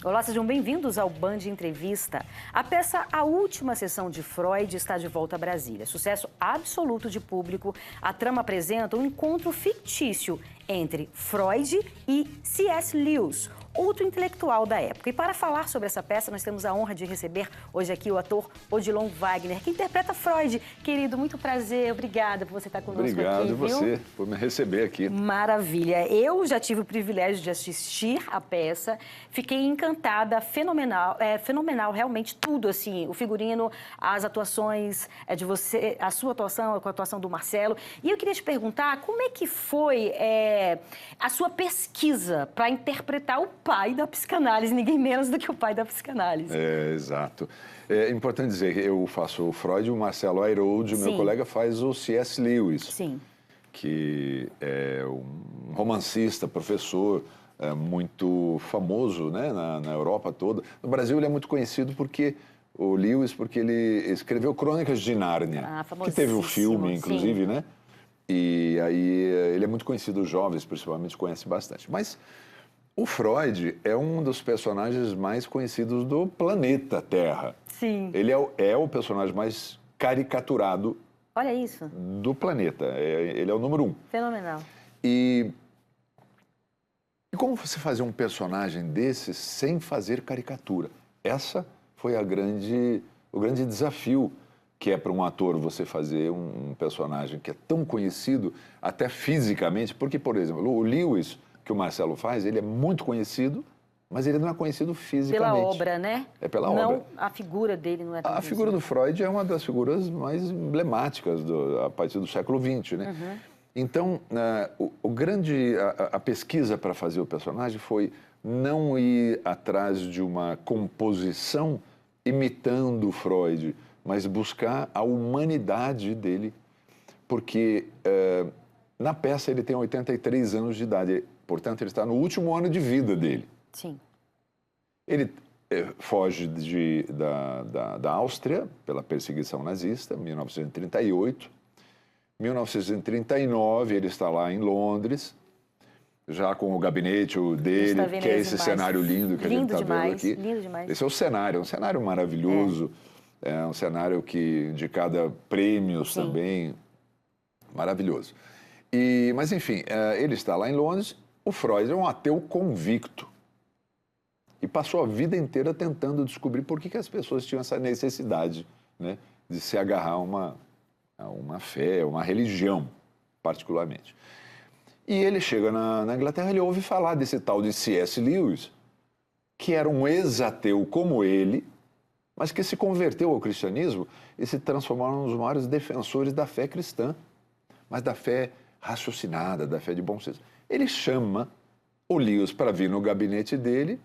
Olá, sejam bem-vindos ao Band Entrevista. A peça A Última Sessão de Freud está de volta a Brasília. Sucesso absoluto de público, a trama apresenta um encontro fictício entre Freud e C.S. Lewis, outro intelectual da época. E para falar sobre essa peça, nós temos a honra de receber hoje aqui o ator Odilon Wagner, que interpreta Freud. Querido, muito prazer, obrigada por você estar conosco aqui, Obrigado viu? você por me receber aqui. Maravilha. Eu já tive o privilégio de assistir a peça, fiquei encantada, fenomenal, realmente tudo, assim, o figurino, as atuações de você, a sua atuação, com a atuação do Marcelo. E eu queria te perguntar, como é que foi a sua pesquisa para interpretar o pai da psicanálise, ninguém menos do que o pai da psicanálise? Exato. É importante dizer que eu faço o Freud, o Marcelo Ayrault, o meu colega faz o C.S. Lewis. Sim. Que é um romancista, professor, muito famoso, né, na Europa toda. No Brasil ele é muito conhecido porque o Lewis, porque ele escreveu Crônicas de Nárnia, que teve o filme, inclusive, sim, né? E aí ele é muito conhecido, os jovens principalmente conhecem bastante. Mas o Freud é um dos personagens mais conhecidos do planeta Terra. Sim. Ele é o personagem mais caricaturado. Olha isso. Do planeta. Ele é o número 1. Fenomenal. E como você fazer um personagem desse sem fazer caricatura? Essa foi o grande desafio que é para um ator você fazer um personagem que é tão conhecido, até fisicamente, porque, por exemplo, o Lewis, que o Marcelo faz, ele é muito conhecido, mas ele não é conhecido fisicamente. Pela obra, né? É pela obra. Não, a figura dele não é tão A figura do Freud é uma das figuras mais emblemáticas a partir do século XX, né? Uhum. Então, a pesquisa para fazer o personagem foi não ir atrás de uma composição imitando Freud, mas buscar a humanidade dele, porque na peça ele tem 83 anos de idade, portanto ele está no último ano de vida dele. Sim. Ele foge da Áustria pela perseguição nazista, 1938. 1939, ele está lá em Londres, já com o gabinete dele, que é esse cenário lindo que a gente está vendo aqui. Lindo demais. Esse é um cenário maravilhoso, é um cenário que indicada prêmios também, maravilhoso. Mas, enfim, ele está lá em Londres, o Freud é um ateu convicto. E passou a vida inteira tentando descobrir por que as pessoas tinham essa necessidade, né, de se agarrar a uma fé, uma religião, particularmente. E ele chega na Inglaterra, ele ouve falar desse tal de C.S. Lewis, que era um ex-ateu como ele, mas que se converteu ao cristianismo e se transformou num dos maiores defensores da fé cristã, mas da fé raciocinada, da fé de bom senso. Ele chama o Lewis para vir no gabinete dele.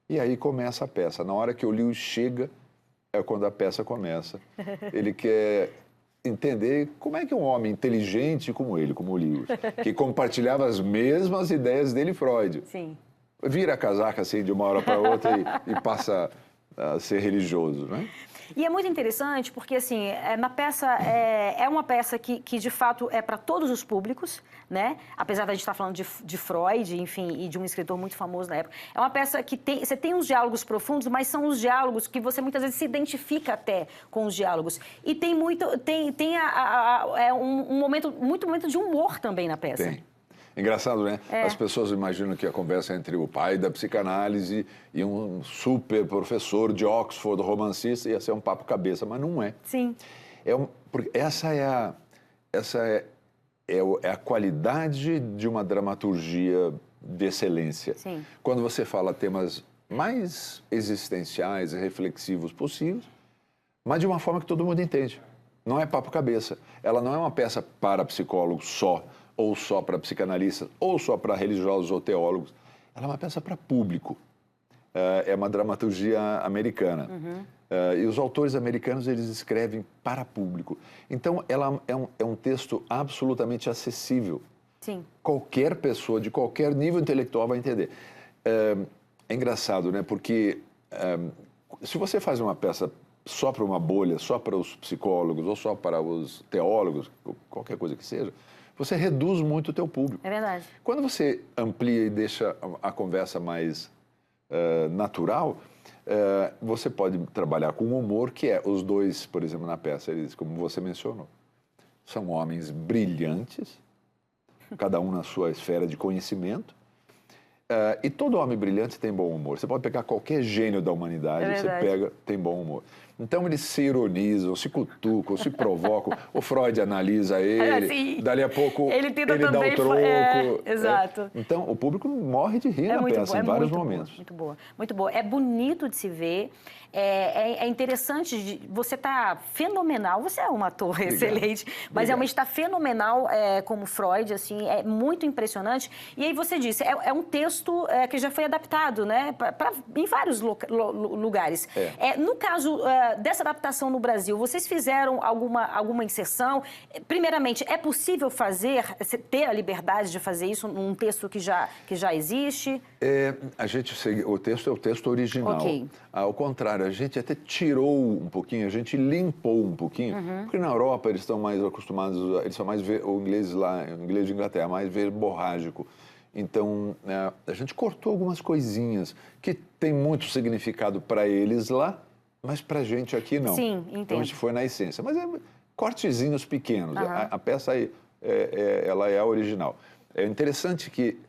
E aí começa a peça. Na hora que o Lewis chega, é quando a peça começa. Ele quer entender como é que um homem inteligente como ele, como o Lewis, que compartilhava as mesmas ideias dele, Freud, vira a casaca assim de uma hora para outra e passa a ser religioso, né? E é muito interessante porque, assim, na peça, é uma peça que de fato é para todos os públicos, né? Apesar da gente estar falando de Freud, enfim, e de um escritor muito famoso na época. É uma peça que você tem uns diálogos profundos, mas são os diálogos que você muitas vezes se identifica até com os diálogos. E tem um momento de humor também na peça. Tem. Engraçado, né? As pessoas imaginam que a conversa é entre o pai da psicanálise e um super professor de Oxford, romancista, ia ser um papo cabeça, mas não é. Sim. Porque essa é a qualidade de uma dramaturgia de excelência. Sim. Quando você fala temas mais existenciais e reflexivos possíveis, mas de uma forma que todo mundo entende. Não é papo cabeça. Ela não é uma peça para psicólogos só, ou só para psicanalistas, ou só para religiosos ou teólogos. Ela é uma peça para público. É uma dramaturgia americana. E os autores americanos, eles escrevem para público. Então, ela é um texto absolutamente acessível. Sim. Qualquer pessoa, de qualquer nível intelectual, vai entender. É engraçado, né? Porque se você faz uma peça só para uma bolha, só para os psicólogos, ou só para os teólogos, qualquer coisa que seja, você reduz muito o teu público. É verdade. Quando você amplia e deixa a conversa mais natural, você pode trabalhar com humor, que é os dois, por exemplo, na peça, eles, como você mencionou, são homens brilhantes, cada um na sua esfera de conhecimento, e todo homem brilhante tem bom humor. Você pode pegar qualquer gênio da humanidade, você pega, tem bom humor. Então eles se ironizam, se cutucam, se provocam. O Freud analisa ele, dali a pouco ele dá o troco. Exato. Então o público morre de rir na peça em vários momentos. Muito boa, muito boa. É bonito de se ver. É interessante, você está fenomenal, você é um ator excelente, mas realmente está fenomenal como Freud, assim, é muito impressionante. E aí você disse, é um texto que já foi adaptado, né, em vários lugares. No caso dessa adaptação no Brasil, vocês fizeram alguma inserção? Primeiramente, é possível ter a liberdade de fazer isso num texto que já existe? O texto é o texto original. Okay. Ao contrário, a gente até tirou um pouquinho, a gente limpou um pouquinho, porque na Europa eles estão mais acostumados, eles são mais, o inglês lá, o inglês de Inglaterra, mais verborrágico. Então, a gente cortou algumas coisinhas que tem muito significado para eles lá, mas para a gente aqui não. Sim, entendo. Então a gente foi na essência. Mas cortezinhos pequenos. A peça aí, ela é a original. É interessante que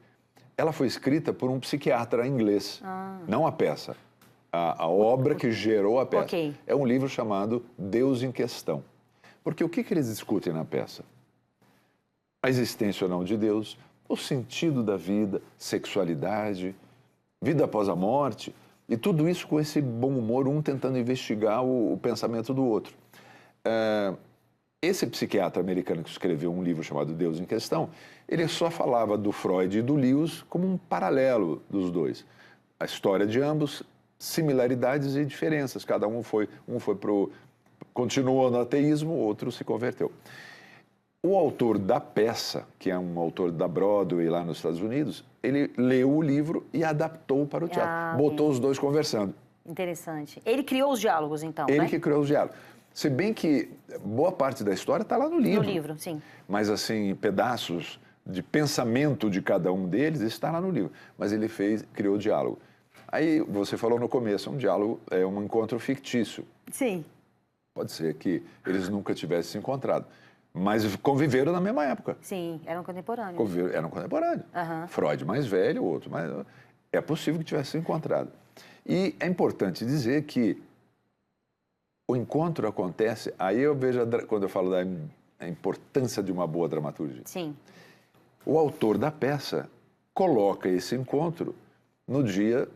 ela foi escrita por um psiquiatra inglês, não a peça. A obra que gerou a peça. Okay. É um livro chamado Deus em Questão. Porque o que eles discutem na peça? A existência ou não de Deus, o sentido da vida, sexualidade, vida após a morte, e tudo isso com esse bom humor, um tentando investigar o pensamento do outro. Esse psiquiatra americano que escreveu um livro chamado Deus em Questão, ele só falava do Freud e do Lewis como um paralelo dos dois. A história de ambos, similaridades e diferenças. Cada um continuou no ateísmo, o outro se converteu. O autor da peça, que é um autor da Broadway lá nos Estados Unidos, ele leu o livro e adaptou para o teatro. Botou os dois conversando. Interessante. Ele criou os diálogos, então, Ele né? que criou os diálogos. Se bem que boa parte da história está lá no livro. No livro, sim. Mas, assim, pedaços de pensamento de cada um deles está lá no livro. Mas ele criou o diálogo. Aí, você falou no começo, um diálogo é um encontro fictício. Sim. Pode ser que eles nunca tivessem se encontrado. Mas conviveram na mesma época. Sim, eram contemporâneos. Eram contemporâneos. Freud mais velho, o outro mais... É possível que tivesse se encontrado. E é importante dizer que o encontro acontece... Aí eu vejo, quando eu falo da importância de uma boa dramaturgia. Sim. O autor da peça coloca esse encontro no dia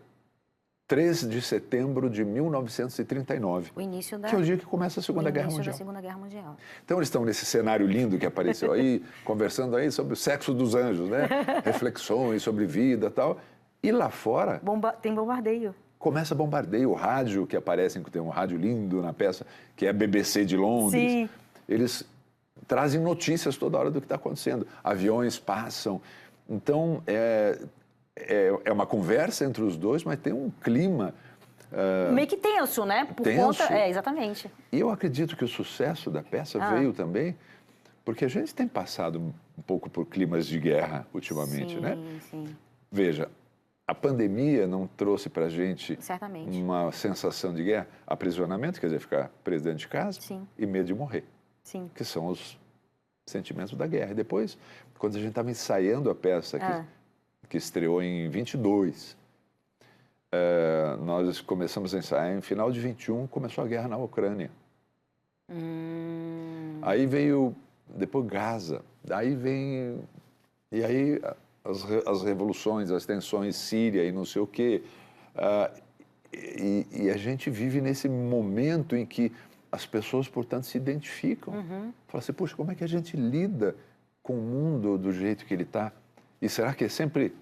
3 de setembro de 1939. O início da... Que é o dia que começa a Segunda Guerra Mundial. Da Segunda Guerra Mundial. Então eles estão nesse cenário lindo que apareceu aí, conversando aí sobre o sexo dos anjos, né? Reflexões sobre vida e tal. E lá fora... Tem bombardeio. Começa bombardeio, o rádio que aparece, tem um rádio lindo na peça, que é a BBC de Londres. Sim. Eles trazem notícias toda hora do que está acontecendo. Aviões passam. Então, é uma conversa entre os dois, mas tem um clima... meio que tenso, né? Tenso. Exatamente. E eu acredito que o sucesso da peça veio também porque a gente tem passado um pouco por climas de guerra ultimamente, né? Sim. Veja, a pandemia não trouxe para a gente Certamente. uma sensação de guerra, aprisionamento, quer dizer, ficar preso dentro de casa, e medo de morrer, que são os sentimentos da guerra. E depois, quando a gente estava ensaiando a peça que estreou em 22, nós começamos a ensaiar, em final de 21 começou a guerra na Ucrânia. Aí veio, depois Gaza, daí vem, e aí as revoluções, as tensões, Síria e não sei o quê. E a gente vive nesse momento em que as pessoas, portanto, se identificam. Fala assim, puxa, como é que a gente lida com o mundo do jeito que ele está? E será que sempre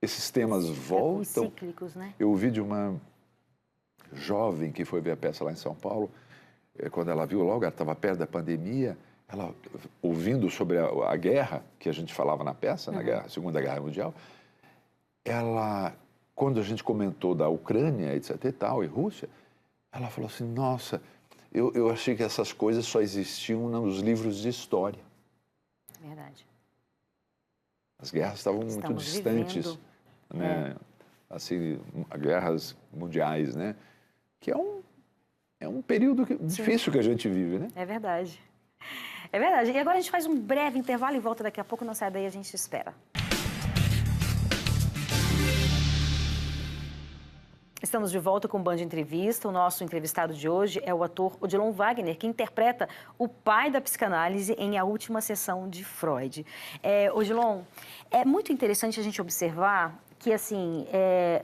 esses temas voltam? Cíclicos, né? Eu ouvi de uma jovem que foi ver a peça lá em São Paulo, quando ela viu logo, ela estava perto da pandemia, ela, ouvindo sobre a guerra, que a gente falava na peça, na Segunda Guerra Mundial, ela, quando a gente comentou da Ucrânia, etc e tal, e Rússia, ela falou assim, nossa, eu achei que essas coisas só existiam nos livros de história. Verdade. As guerras estavam muito distantes, né? assim, guerras mundiais, né? Que é um período difícil que a gente vive, né? É verdade. É verdade. E agora a gente faz um breve intervalo e volta daqui a pouco. Não sai daí, a gente espera. Estamos de volta com o Band Entrevista. O nosso entrevistado de hoje é o ator Odilon Wagner, que interpreta o pai da psicanálise em A Última Sessão de Freud. Odilon, é muito interessante a gente observar que, assim,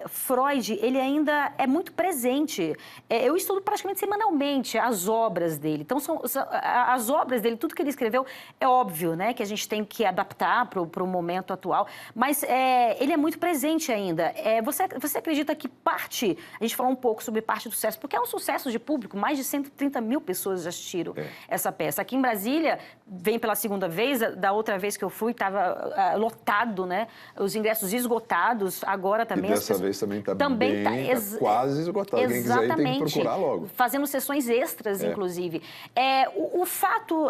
Freud, ele ainda é muito presente. Eu estudo praticamente semanalmente as obras dele. Então, as obras dele, tudo que ele escreveu, é óbvio, né, que a gente tem que adaptar para o momento atual, mas ele é muito presente ainda. Você acredita que parte, a gente falou um pouco sobre parte do sucesso, porque é um sucesso de público, mais de 130 mil pessoas já assistiram essa peça. Aqui em Brasília, vem pela segunda vez, da outra vez que eu fui, estava lotado, né, os ingressos esgotados. Agora também... E dessa vez também está quase esgotado. Quem quiser ir tem que procurar logo. Fazendo sessões extras, inclusive. O fato,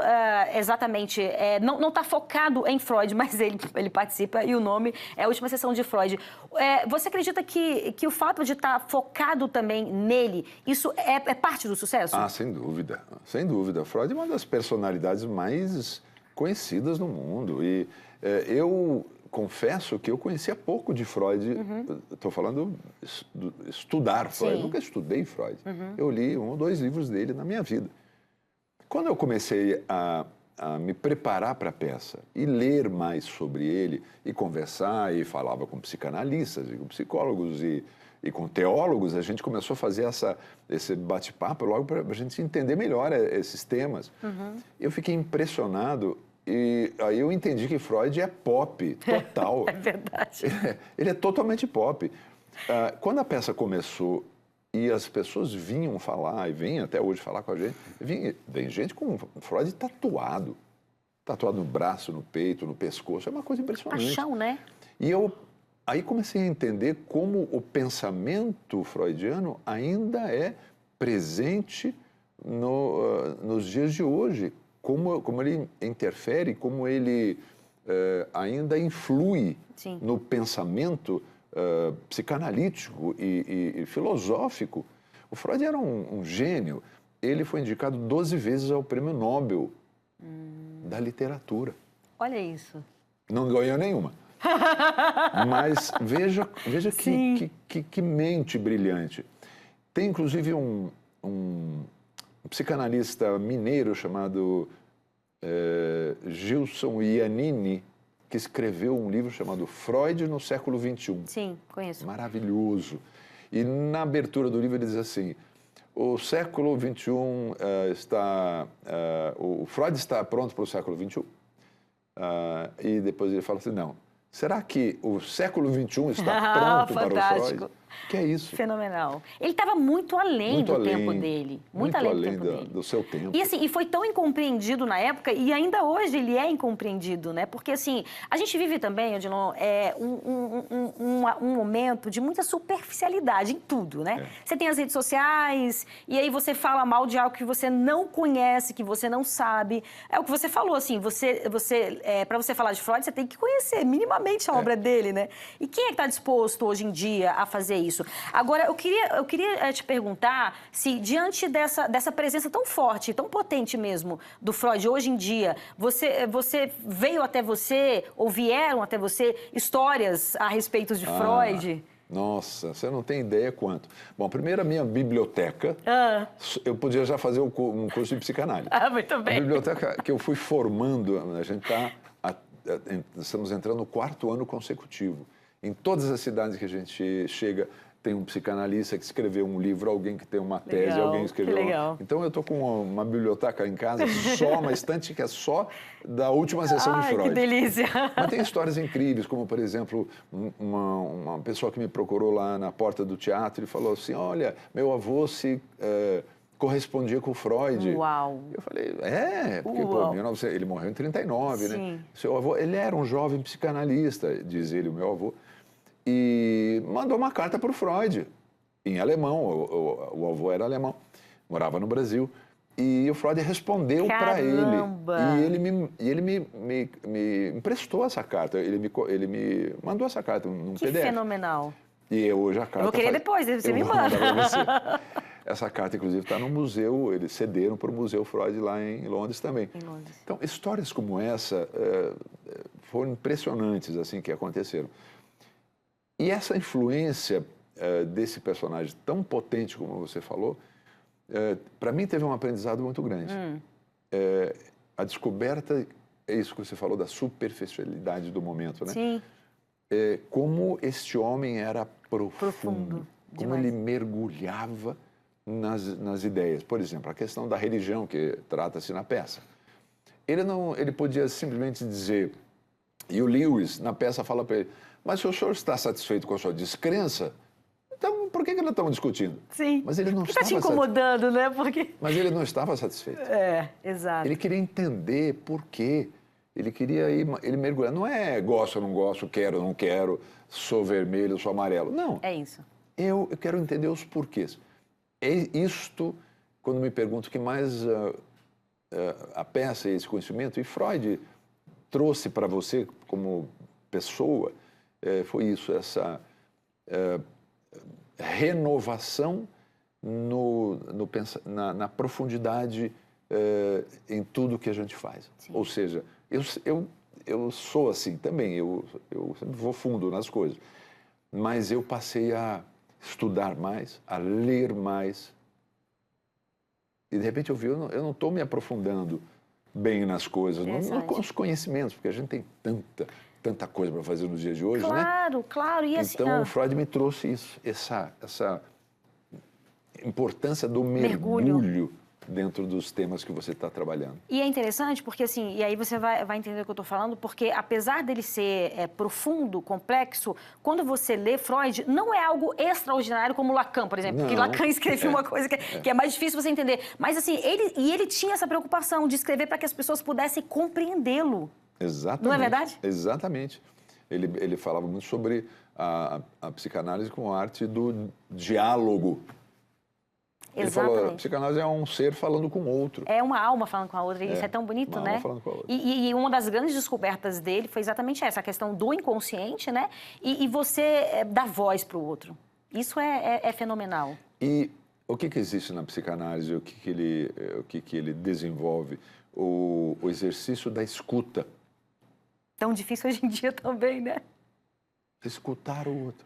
exatamente, não está focado em Freud, mas ele participa e o nome é A Última Sessão de Freud. Você acredita que o fato de estar focado também nele, isso é parte do sucesso? Ah, sem dúvida. Sem dúvida. Freud é uma das personalidades mais conhecidas no mundo. E eu... confesso que eu conhecia pouco de Freud, estou falando estudar Freud, nunca estudei Freud. Eu li 1 ou 2 livros dele na minha vida. Quando eu comecei a me preparar para a peça e ler mais sobre ele, e conversar, e falava com psicanalistas, e com psicólogos, e com teólogos, a gente começou a fazer esse bate-papo logo para a gente entender melhor esses temas. Eu fiquei impressionado. E aí eu entendi que Freud é pop, total. É verdade. Ele é totalmente pop. Quando a peça começou e as pessoas vinham falar, e vêm até hoje falar com a gente, vem gente com Freud tatuado. Tatuado no braço, no peito, no pescoço. É uma coisa impressionante. Paixão, né? E eu aí comecei a entender como o pensamento freudiano ainda é presente nos dias de hoje. Como ele interfere, como ele ainda influi no pensamento psicanalítico e filosófico. O Freud era um gênio. Ele foi indicado 12 vezes ao Prêmio Nobel da Literatura. Olha isso. Não ganhou nenhuma. Mas veja que mente brilhante. Tem, inclusive, um psicanalista mineiro chamado Gilson Iannini, que escreveu um livro chamado Freud no século XXI. Sim, conheço. Maravilhoso. E na abertura do livro ele diz assim, o século XXI o Freud está pronto para o século XXI? E depois ele fala assim, não, será que o século XXI está pronto para o Freud? Que é isso? Fenomenal. Ele estava muito além do tempo dele. Muito além do tempo dele. Do seu tempo. E foi tão incompreendido na época, e ainda hoje ele é incompreendido, né? Porque, assim, a gente vive também, Odilon, um momento de muita superficialidade em tudo, né? Você tem as redes sociais, e aí você fala mal de algo que você não conhece, que você não sabe. É o que você falou, assim, para você falar de Freud, você tem que conhecer minimamente a obra dele, né? E quem é que está disposto hoje em dia a fazer isso? Agora, eu queria te perguntar se, diante dessa presença tão forte, tão potente mesmo, do Freud hoje em dia, veio até você, ou vieram até você, histórias a respeito de Freud? Nossa, você não tem ideia quanto. Bom, primeiro a minha biblioteca, eu podia já fazer um curso de psicanálise. Muito bem. A biblioteca que eu fui formando, a gente estamos entrando no 4º ano consecutivo. Em todas as cidades que a gente chega, tem um psicanalista que escreveu um livro, alguém que tem uma tese, legal, alguém escreveu... Legal. Então, eu estou com uma biblioteca em casa, uma estante que é só da última sessão de Freud. Que delícia! Mas tem histórias incríveis, como, por exemplo, uma pessoa que me procurou lá na porta do teatro e falou assim, olha, meu avô correspondia com o Freud. Uau! Eu falei, porque, pô, ele morreu em 39, né? Seu avô, ele era um jovem psicanalista, diz ele, o meu avô, e mandou uma carta para o Freud, em alemão, o avô era alemão, morava no Brasil, e o Freud respondeu para ele. E ele me emprestou essa carta, ele me mandou essa carta num PDF. Que fenomenal! E hoje a carta... Eu vou querer depois, você me vou manda. mandar pra você. Essa carta, inclusive, está no museu, eles cederam para o Museu Freud lá em Londres também. Em Londres. Então, histórias como essa foram impressionantes, assim, que aconteceram. E essa influência desse personagem tão potente como você falou, para mim teve um aprendizado muito grande. A descoberta, é isso que você falou, da superficialidade do momento, né? Sim. Como este homem era profundo. Como Demais. ele mergulhava nas ideias. Por exemplo, a questão da religião, que trata-se na peça. Ele podia simplesmente dizer, e o Lewis, na peça, fala para ele, mas se o senhor está satisfeito com a sua descrença, então por que nós estamos discutindo? Sim. Mas ele não Está estava te incomodando, né? Porque... Mas ele não estava satisfeito. Exato. Ele queria entender por quê. Ele queria ele mergulhar. Não é gosto ou não gosto, quero ou não quero, sou vermelho, sou amarelo. Não. É isso. Eu quero entender os porquês. É isto, quando me pergunto o que mais a peça e esse conhecimento, e Freud trouxe para você como pessoa, foi isso, essa renovação na profundidade em tudo que a gente faz. Sim. Ou seja, eu sou assim também, eu sempre vou fundo nas coisas, mas eu passei a estudar mais, a ler mais. E, de repente, eu não estou me aprofundando bem nas coisas, não com os conhecimentos, porque a gente tem tanta coisa para fazer nos dias de hoje, né? Claro. E assim, então, o Freud me trouxe isso, essa importância do mergulho dentro dos temas que você está trabalhando. E é interessante porque, assim, e aí você vai entender o que eu estou falando, porque apesar dele ser profundo, complexo, quando você lê Freud, não é algo extraordinário como Lacan, por exemplo, porque Lacan escreveu uma coisa que é mais difícil você entender. Mas, assim, ele tinha essa preocupação de escrever para que as pessoas pudessem compreendê-lo. Exatamente. Não é verdade? Exatamente. Ele falava muito sobre a psicanálise como arte do diálogo. Ele falou, a psicanálise é um ser falando com outro. É uma alma falando com a outra, e isso é tão bonito, né? Alma falando com a outra. E uma das grandes descobertas dele foi exatamente essa, a questão do inconsciente, né? E você dar voz para o outro. Isso é fenomenal. E o que existe na psicanálise, o que ele desenvolve? O exercício da escuta. Tão difícil hoje em dia também, né? Escutar o outro.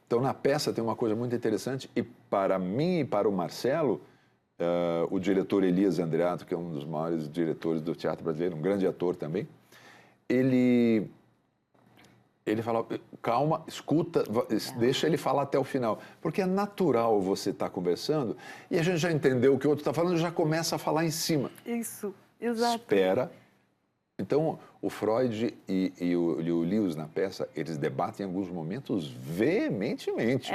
Então, na peça tem uma coisa muito interessante, e para mim e para o Marcelo, o diretor Elias Andreato, que é um dos maiores diretores do teatro brasileiro, um grande ator também, ele fala, calma, escuta, deixa ele falar até o final, porque é natural você estar conversando e a gente já entendeu o que o outro está falando e já começa a falar em cima. Isso, exato. Espera. Então, o Freud e o Lewis na peça, eles debatem em alguns momentos veementemente.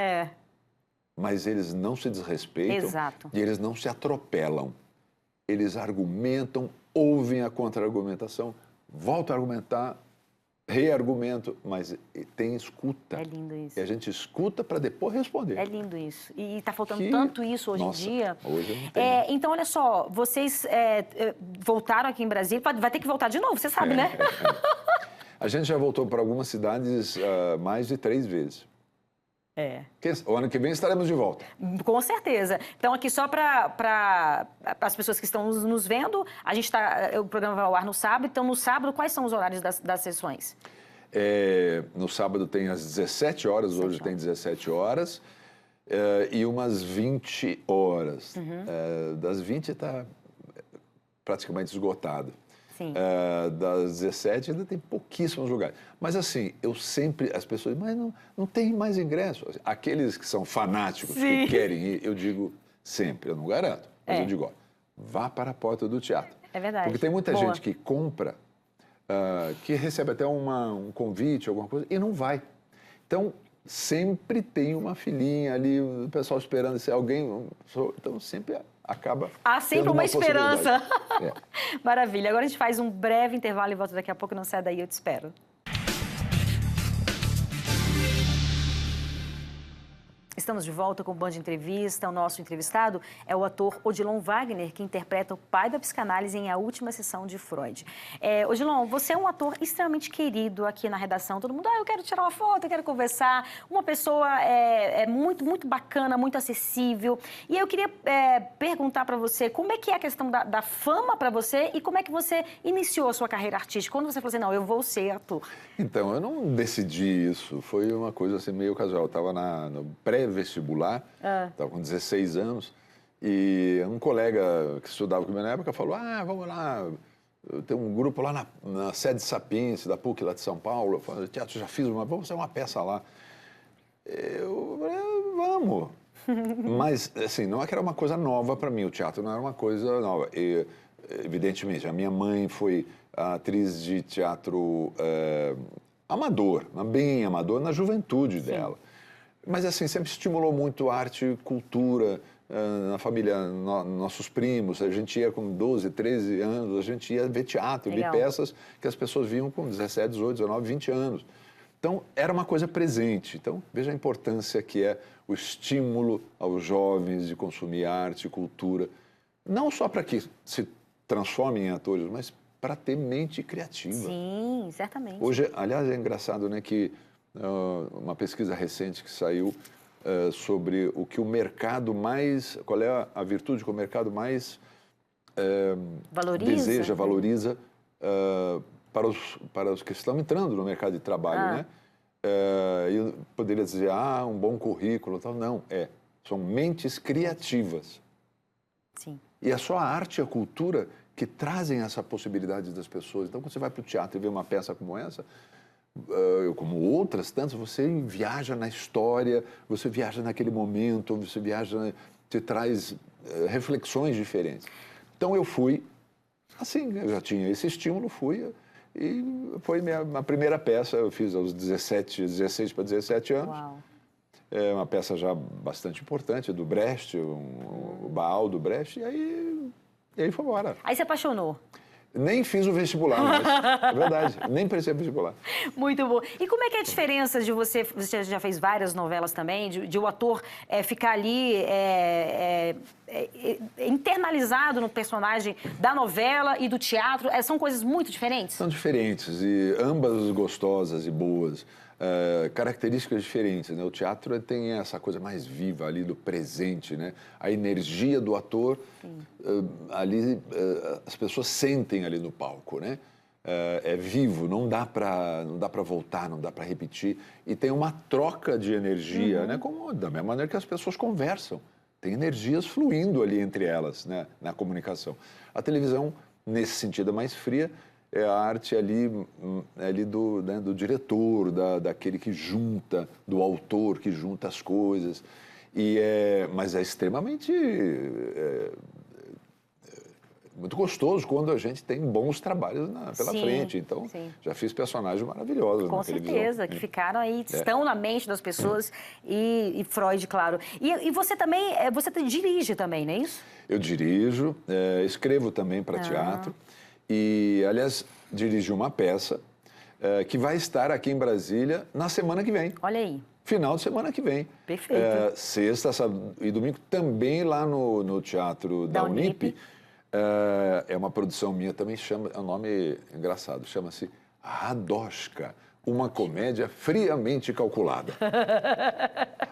Mas eles não se desrespeitam. Exato. E eles não se atropelam. Eles argumentam, ouvem a contra-argumentação, voltam a argumentar, reargumento, mas tem escuta. É lindo isso. E a gente escuta para depois responder. É lindo isso. E está faltando tanto isso hoje em dia. Hoje não tem. Então, olha só, vocês voltaram aqui em Brasília, vai ter que voltar de novo, você sabe, né? A gente já voltou para algumas cidades mais de 3 vezes. O ano que vem estaremos de volta. Com certeza. Então, aqui só para as pessoas que estão nos vendo, o programa vai ao ar no sábado. Então, no sábado, quais são os horários das sessões? No sábado tem às 17 horas, hoje tem 17 horas, e umas 20 horas. Das 20 está praticamente esgotado. Sim. Das 17 ainda tem pouquíssimos lugares. Mas assim, as pessoas dizem, mas não tem mais ingresso. Aqueles que são fanáticos, que querem ir, eu digo sempre, eu não garanto, mas eu digo, ó, vá para a porta do teatro. É verdade. Porque tem muita gente que compra, que recebe até um convite, alguma coisa, e não vai. Então, sempre tem uma filinha ali, o pessoal esperando se alguém... Então, sempre acaba... Há sempre uma esperança. É. Maravilha. Agora a gente faz um breve intervalo e volta daqui a pouco. Não sai daí, eu te espero. Estamos de volta com o Band Entrevista. O nosso entrevistado é o ator Odilon Wagner, que interpreta o pai da psicanálise em A Última Sessão de Freud. Odilon, você é um ator extremamente querido aqui na redação. Todo mundo, eu quero tirar uma foto, eu quero conversar. Uma pessoa muito, muito bacana, muito acessível. E eu queria perguntar para você, como é que é a questão da fama para você e como é que você iniciou a sua carreira artística? Quando você falou assim, não, eu vou ser ator. Então, eu não decidi isso. Foi uma coisa assim meio casual. Eu estava no pré-vestibular, estava com 16 anos, e um colega que estudava comigo na época falou, vamos lá, tem um grupo lá na sede Sapiense, da PUC, lá de São Paulo. Eu falei, teatro, já fiz vamos fazer uma peça lá. Eu falei, vamos. Mas, assim, não é que era uma coisa nova para mim, o teatro não era uma coisa nova. E, evidentemente, a minha mãe foi atriz de teatro amador, bem amador, na juventude dela. Mas, assim, sempre estimulou muito arte e cultura na família, nossos primos. A gente ia com 12, 13 anos, a gente ia ver teatro, ver peças que as pessoas viam com 17, 18, 19, 20 anos. Então, era uma coisa presente. Então, veja a importância que é o estímulo aos jovens de consumir arte e cultura, não só para que se transformem em atores, mas para ter mente criativa. Sim, certamente. Hoje, aliás, é engraçado, né, que uma pesquisa recente que saiu sobre o que o mercado mais... Qual é a virtude que o mercado mais deseja, valoriza para os que estão entrando no mercado de trabalho, né? Eu poderia dizer, um bom currículo, tal. Não, são mentes criativas. Sim. E é só a arte e a cultura que trazem essa possibilidade das pessoas. Então, quando você vai para o teatro e vê uma peça como essa, como outras tantas, você viaja na história, você viaja naquele momento, você viaja, te traz reflexões diferentes. Então, eu fui, assim, eu já tinha esse estímulo, fui... E foi minha primeira peça, eu fiz aos 16 para 17 anos. Uau. É uma peça já bastante importante, do Brecht, o Baal do Brecht, e aí foi embora. Aí você apaixonou? Nem fiz o vestibular, mas é verdade, nem precisei vestibular. Muito bom. E como é que é a diferença de você já fez várias novelas também, de o ator ficar ali internalizado no personagem da novela e do teatro? São coisas muito diferentes? São diferentes, e ambas gostosas e boas. Características diferentes, né? O teatro tem essa coisa mais viva ali do presente, né? A energia do ator, ali as pessoas sentem ali no palco, né? É vivo, não dá para voltar, não dá para repetir, e tem uma troca de energia, né? Como da mesma maneira que as pessoas conversam, tem energias fluindo ali entre elas, né? Na comunicação. A televisão, nesse sentido, é mais fria. É a arte ali do diretor, daquele que junta, do autor que junta as coisas. Mas é extremamente muito gostoso quando a gente tem bons trabalhos pela frente. Então, já fiz personagens maravilhosos na televisão. Com certeza, que ficaram aí, estão na mente das pessoas e Freud, claro. E você também, você dirige também, não é isso? Eu dirijo, escrevo também para teatro. E, aliás, dirigi uma peça que vai estar aqui em Brasília na semana que vem. Olha aí. Final de semana que vem. Perfeito. Sexta, sábado e domingo, também lá no Teatro da Unip. É uma produção minha, também é um nome engraçado, chama-se Radoska, uma comédia friamente calculada.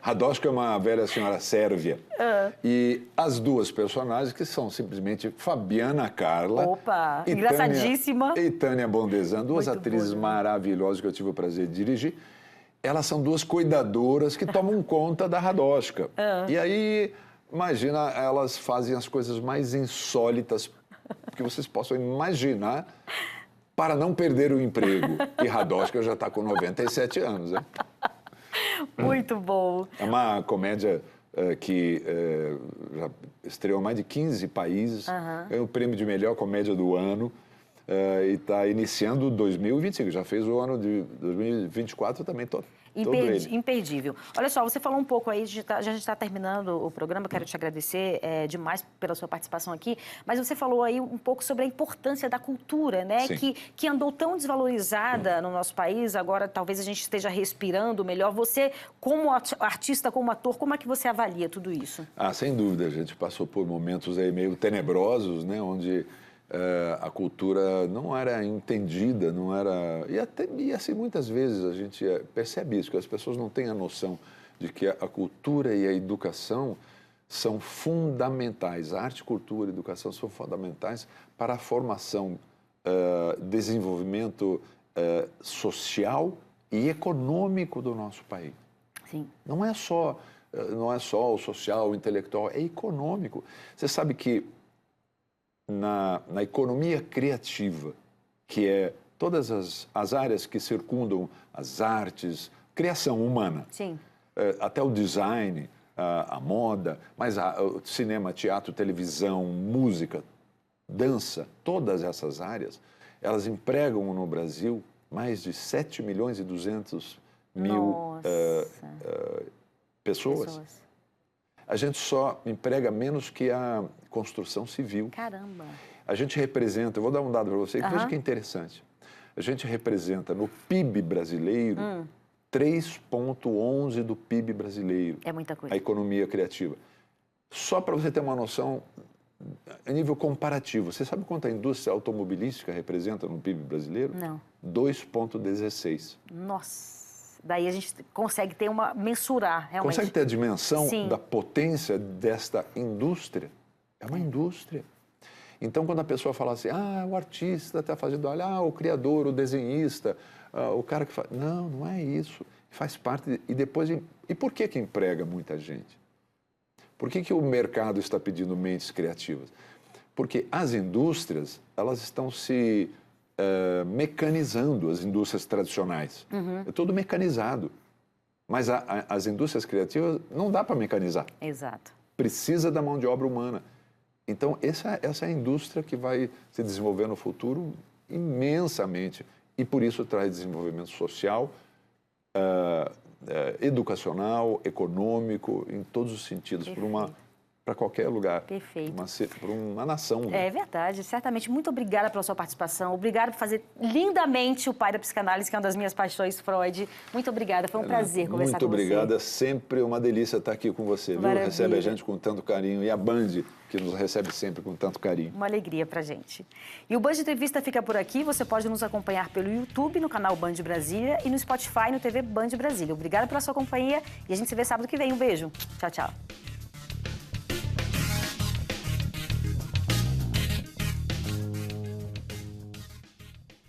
Radoska é uma velha senhora sérvia. E as duas personagens, que são simplesmente Fabiana Carla. Opa, engraçadíssima. E Tânia Bondesan, duas Muito atrizes boa, né? maravilhosas que eu tive o prazer de dirigir. Elas são duas cuidadoras que tomam conta da Radoska. E aí, imagina, elas fazem as coisas mais insólitas que vocês possam imaginar para não perder o emprego. E Radoska já está com 97 anos, né? Muito bom. É uma comédia que já estreou em mais de 15 países, ganhou o prêmio de melhor comédia do ano. e está iniciando 2025. Já fez o ano de 2024 também todo. Imperdível. Olha só, você falou um pouco aí, já a gente está terminando o programa, quero te agradecer demais pela sua participação aqui, mas você falou aí um pouco sobre a importância da cultura, né? Que andou tão desvalorizada no nosso país, agora talvez a gente esteja respirando melhor. Você, como artista, como ator, como é que você avalia tudo isso? Sem dúvida, a gente passou por momentos aí meio tenebrosos, né? Onde a cultura não era entendida, não era... E assim, muitas vezes a gente percebe isso, que as pessoas não têm a noção de que a cultura e a educação são fundamentais. A arte, cultura e educação são fundamentais para a formação, desenvolvimento social e econômico do nosso país. Sim. Não é só o social, o intelectual, é econômico. Você sabe que na economia criativa, que é todas as áreas que circundam as artes, criação humana, sim, até o design, a moda, mas o cinema, teatro, televisão, música, dança, todas essas áreas, elas empregam no Brasil mais de 7 milhões e 200 mil pessoas. A gente só emprega menos que a construção civil. Caramba! A gente representa, eu vou dar um dado para você, que veja que é interessante. A gente representa no PIB brasileiro 3,11% do PIB brasileiro. É muita coisa. A economia criativa. Só para você ter uma noção, a nível comparativo, você sabe quanto a indústria automobilística representa no PIB brasileiro? Não. 2,16%. Nossa! Daí a gente consegue ter mensurar, realmente. Consegue ter a dimensão Sim. da potência desta indústria? É uma indústria. Então, quando a pessoa fala assim, o artista está fazendo, o criador, o desenhista, o cara que faz... Não, não é isso. Faz parte... E depois... E por que emprega muita gente? Por que o mercado está pedindo mentes criativas? Porque as indústrias, elas estão se... mecanizando, as indústrias tradicionais. É tudo mecanizado. Mas as indústrias criativas não dá para mecanizar. Exato. Precisa da mão de obra humana. Então, essa é a indústria que vai se desenvolver no futuro imensamente. E por isso traz desenvolvimento social, educacional, econômico, em todos os sentidos, para qualquer lugar. Perfeito. Para uma nação. É verdade, certamente. Muito obrigada pela sua participação. Obrigada por fazer lindamente o pai da psicanálise, que é uma das minhas paixões, Freud. Muito obrigada, foi um prazer conversar com você. Muito obrigada, sempre uma delícia estar aqui com você. Viu? Recebe a gente com tanto carinho. E a Band, que nos recebe sempre com tanto carinho. Uma alegria pra gente. E o Band Entrevista fica por aqui. Você pode nos acompanhar pelo YouTube, no canal Band Brasília, e no Spotify, no TV Band Brasília. Obrigada pela sua companhia e a gente se vê sábado que vem. Um beijo. Tchau, tchau.